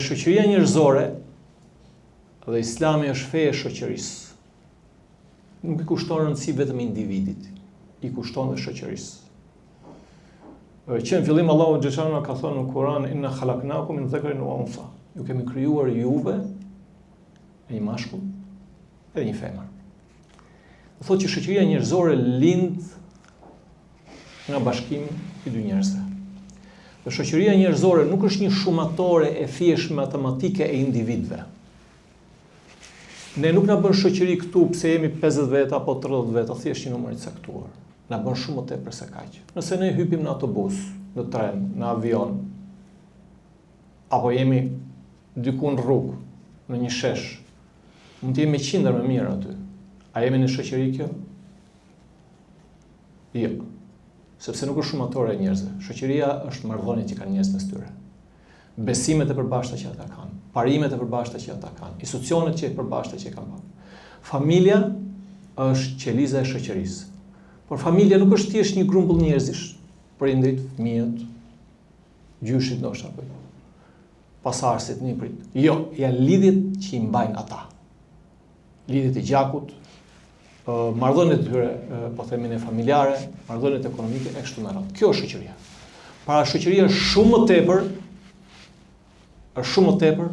shoqëria njerëzore dhe Islami është fe e shoqërisë. Nuk i kushton rëndësi vetëm individit, i kushton dhe shoqërisë. Që në fillim Allahu xhallahu ka thënë në Kur'an inna khalaqnakum min dhakarin wa untha. Ju kemi krijuar juve e një mashkull edhe një femër. Do thotë që shoqëria njerëzore lind nga bashkimi i dy njerëzve. Dhe shoqëria njerëzore nuk është një shumatore e thjesht matematike e individëve. Ne nuk na bën shoqëri këtu pse jemi 50 veta apo 30 veta, thjesht një numër i caktuar. Na bën shumë më tepër se kaq. Nëse ne hypim në autobus, në tren, në avion, apo jemi diku në rrugë, në një shesh, mund të jemi qindër më mirë aty. A jemi në shoqëri kjo? Jo. Sepse nuk është shumatore e njerëzve. Shoqëria është marrëdhënie që kanë njerëz mes tyre. Besimet e përbashkëta që ata kanë, parimet e përbashkëta që ata kanë, institucionet që e përbashkëta që kanë. Familja është qeliza e shoqërisë. Por familja nuk është thjesht një grumbull njerëzish, prindrit, fëmijët, gjyshit ndoshta apo pasardhësit, niprit. Jo, janë lidhjet që i mbajnë ata. Lidhjet e gjakut, marrëdhëniet e tyre, po themin e familjare, marrëdhëniet ekonomike e kështu me radhë. Kjo është shoqëria. Para shoqëria është shumë më tepër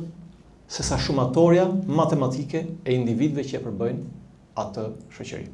se sa shumatorja matematike e individëve që e përbëjnë atë shoqëri.